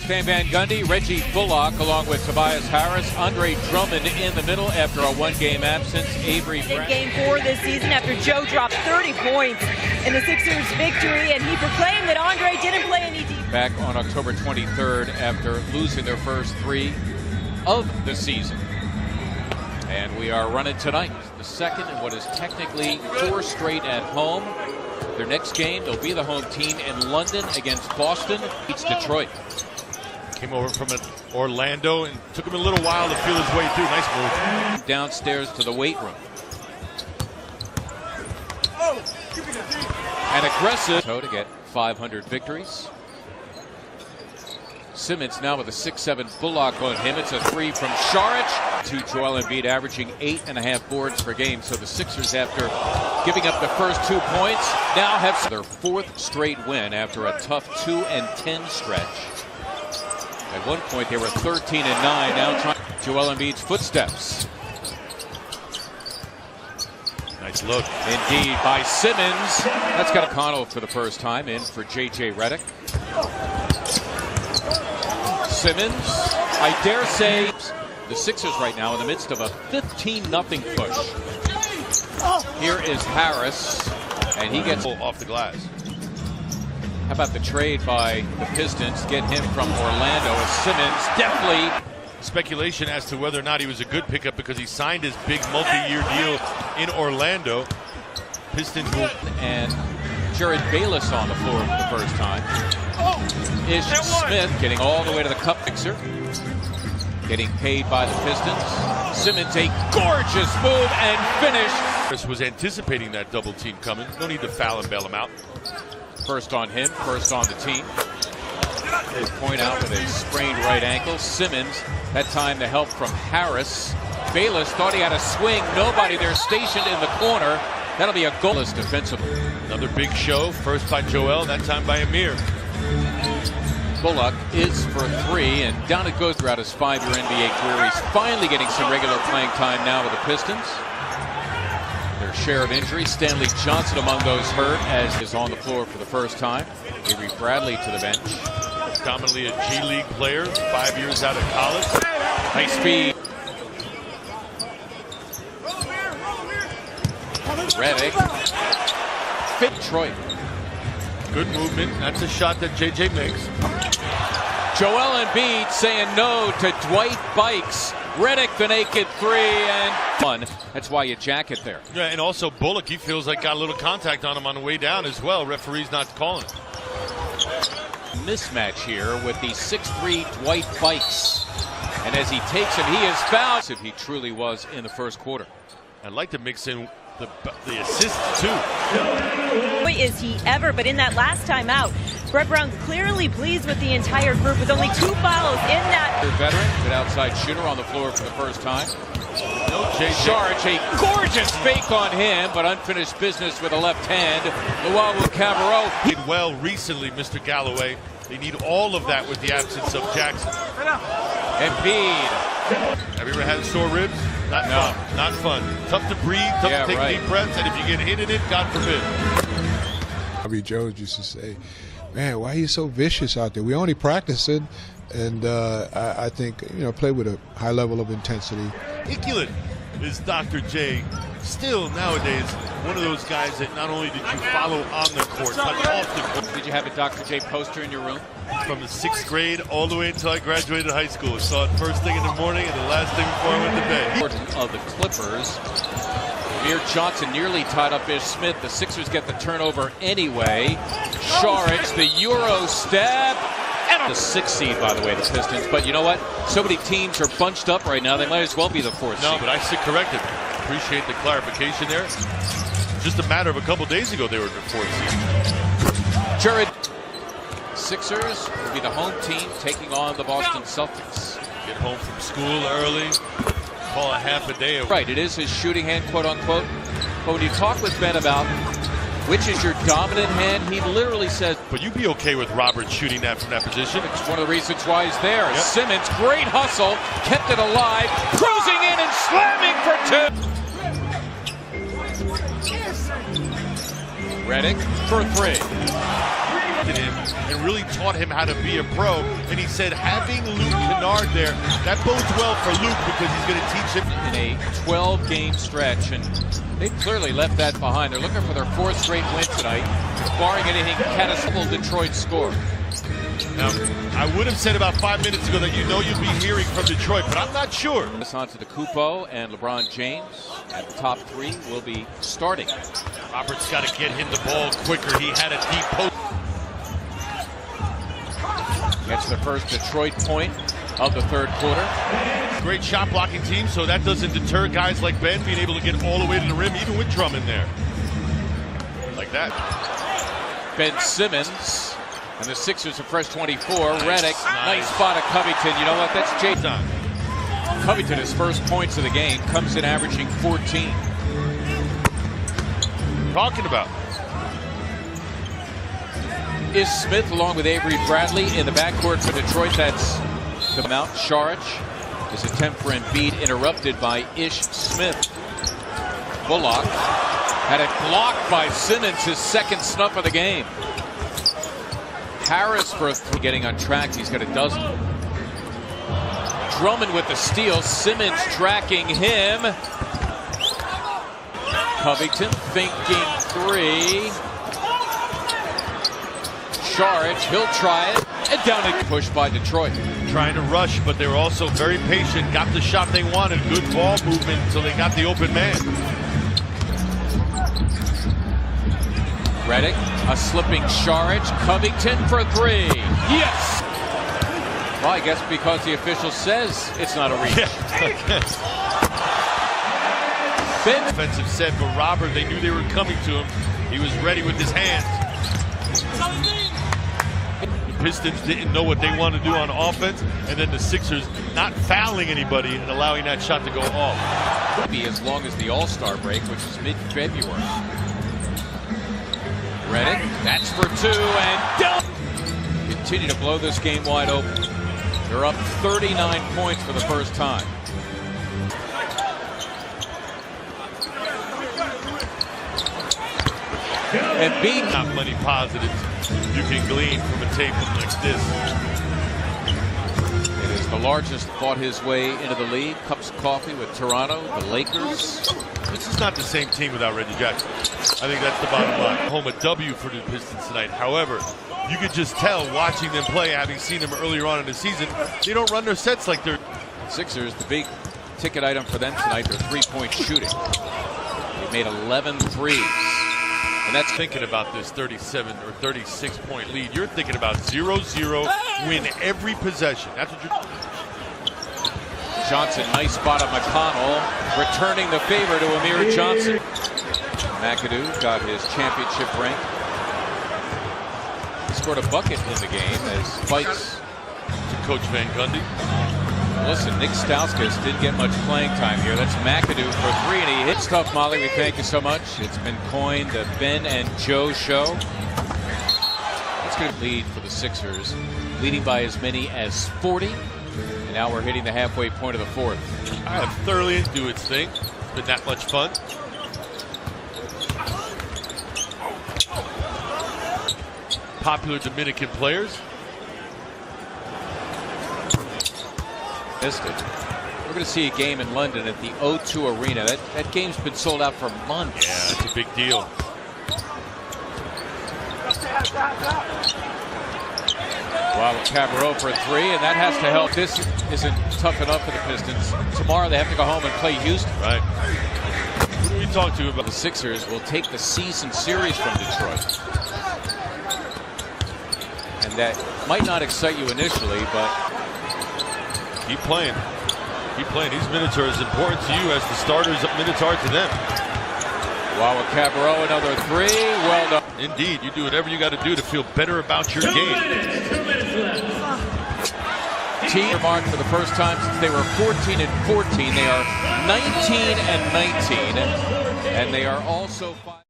Van Gundy, Reggie Bullock, along with Tobias Harris, Andre Drummond in the middle after a one-game absence. Avery In Game 4 this season after Joe dropped 30 points in the Sixers' victory, and he proclaimed that Andre didn't play any defense. Back on October 23rd after losing their first 3 of the season. And we are running tonight, the second in what is technically 4 straight at home. Their next game, they'll be the home team in London against Boston. It's Detroit. Came over from Orlando and took him a little while to feel his way through. Nice move. Downstairs to the weight room. And aggressive to get 500 victories. Simmons now with a 6-7 Bullock on him. It's a 3 from Saric to Joel Embiid, averaging 8.5 boards per game. So the Sixers, after giving up the first 2 points, now have their 4th straight win after a tough 2-10 stretch. At one point they were 13-9. Now trying Joel Embiid's footsteps. Nice look. Indeed by Simmons. That's got O'Connell for the first time in for J.J. Redick. Simmons, I dare say, the Sixers right now in the midst of a 15-0 push. Here is Harris, and he gets off the glass. How about the trade by the Pistons? Get him from Orlando as Simmons definitely. Speculation as to whether or not he was a good pickup because he signed his big multi-year deal in Orlando. Pistons will. And Jared Bayless on the floor for the first time. Ish Smith getting all the way to the cup mixer. Getting paid by the Pistons. Simmons, a gorgeous move and finish. Chris was anticipating that double team coming. No need to foul and bail him out. First on him, first on the team. They point out with a sprained right ankle. Simmons, that time the help from Harris. Bayless thought he had a swing. Nobody there stationed in the corner. That'll be a goalless defensively. Another big show. First by Joel, that time by Amir. Bullock is for 3, and down it goes throughout his 5-year NBA career. He's finally getting some regular playing time now with the Pistons. Their share of injuries. Stanley Johnson among those hurt, as is on the floor for the first time. Avery Bradley to the bench. Dominantly a G League player, 5 years out of college. High speed. Redick. Fit Detroit. Good movement. That's a shot that JJ makes. Joel Embiid saying no to Dwight Bikes. Redick the naked 3 and 1. That's why you jack it there. Yeah, and also Bullock, he feels like got a little contact on him on the way down as well. Referee's not calling it. Mismatch here with the 6'3 Dwight Bikes. And as he takes him, he is fouled. If he truly was in the first quarter. I'd like to mix in the assist too. Boy, is he ever, but in that last time out, Brett Brown clearly pleased with the entire group with only 2 fouls in that. Veteran, good outside shooter on the floor for the first time. No, Saric, a gorgeous fake on him, but unfinished business with a left hand. Luau Cabarro. Did well recently, Mr. Galloway. They need all of that with the absence of Jackson. Embiid. Have you ever had sore ribs? Not fun. Not fun. Tough to breathe, tough to take deep breaths, and if you get hit in it, God forbid. Bobby Jones used to say, man, why are you so vicious out there? We only practice it, and I think, play with a high level of intensity. Iculin is Dr. J. Still, nowadays, one of those guys that not only did you follow on the court, but off the court. Did you have a Dr. J poster in your room? From the 6th grade all the way until I graduated high school. I saw it first thing in the morning and the last thing before I went to bed. Of the Clippers. Amir Johnson nearly tied up Ish Smith. The Sixers get the turnover anyway. Saric, the Euro step. And the 6th seed, by the way, the Pistons. But you know what? So many teams are bunched up right now, they might as well be the 4th seed. No, but I sit corrected. Appreciate the clarification there. Just a matter of a couple days ago, they were the 4th seed. Jared. Sixers will be the home team taking on the Boston Celtics. Get home from school early. Call a half a day away. Right, it is his shooting hand, quote unquote. But when you talk with Ben about which is your dominant hand, he literally says, but you'd be okay with Robert shooting that from that position. It's one of the reasons why he's there. Yep. Simmons, great hustle, kept it alive, cruising in and slamming for 2. Redick for 3. Him and really taught him how to be a pro. And he said having Luke Kennard there, that bodes well for Luke because he's going to teach him. In a 12-game stretch, and they clearly left that behind. They're looking for their 4th straight win tonight, barring anything catastrophic. Detroit score. Now, I would have said about 5 minutes ago that you'd be hearing from Detroit, but I'm not sure. This on to the Kupo, and LeBron James at the top 3 will be starting. Roberts got to get him the ball quicker. He had a deep post. Gets the first Detroit point of the 3rd quarter. Great shot blocking team, so that doesn't deter guys like Ben being able to get all the way to the rim, even with Drummond there. Like that. Ben Simmons, and the Sixers are fresh 24. Redick, nice spot of Covington. You know what? That's Jason. Covington, his first points of the game, comes in averaging 14. Talking about Is Smith along with Avery Bradley in the backcourt for Detroit. That's the amount. Saric, his attempt for Embiid interrupted by Ish Smith. Bullock had it blocked by Simmons, his 2nd snub of the game. Harris for getting on track. He's got a dozen. Drummond with the steal. Simmons tracking him. Covington thinking 3. Saric, he'll try it. And down and pushed by Detroit. Trying to rush, but they were also very patient. Got the shot they wanted. Good ball movement until they got the open man. Redick, a slipping Saric. Covington for 3. Yes! Well, I guess because the official says it's not a reach. Offensive set, but Robert, they knew they were coming to him. He was ready with his hands. The Pistons didn't know what they wanted to do on offense, and then the Sixers not fouling anybody and allowing that shot to go off. Could be as long as the All-Star break, which is mid-February. Redick, that's for 2, and down. Continue to blow this game wide open. They're up 39 points for the first time. Embiid, not many positives you can glean from a tape like this. It is the largest fought his way into the league. Cups of coffee with Toronto, the Lakers. This is not the same team without Reggie Jackson. I think that's the bottom line. Home a W for the Pistons tonight. However, you could just tell watching them play, having seen them earlier on in the season, they don't run their sets like they're. Sixers, the big ticket item for them tonight, their 3-point shooting. They made 11 threes. And that's thinking about this 37 or 36 point lead. You're thinking about 0-0, win every possession. That's what you're. Johnson, nice spot on McConnell, returning the favor to Amir Johnson. McAdoo got his championship ring. He scored a bucket in the game as fights to Coach Van Gundy. Listen, Nick Stauskas didn't get much playing time here. That's McAdoo for 3, and he hits tough. Molly, we thank you so much. It's been coined the Ben and Joe show. That's going to lead for the Sixers, leading by as many as 40. And now we're hitting the halfway point of the 4th. I have thoroughly do its thing. It's been that much fun. Popular Dominican players. Missed it. We're going to see a game in London at the O2 Arena. That game's been sold out for months. Yeah, it's a big deal. Wow, Cabarrot for 3, and that has to help. This isn't tough enough for the Pistons. Tomorrow they have to go home and play Houston. Right. Who do we talk to about the Sixers? Will take the season series from Detroit. And that might not excite you initially, but keep playing. Keep playing. These minutes are as important to you as the starters' minutes are to them. Wow, Cabarrot, another 3. Well done. Indeed, you do whatever you got to do to feel better about your game. Team marked for the first time since they were 14 and 14. They are 19 and 19, and they are also 5.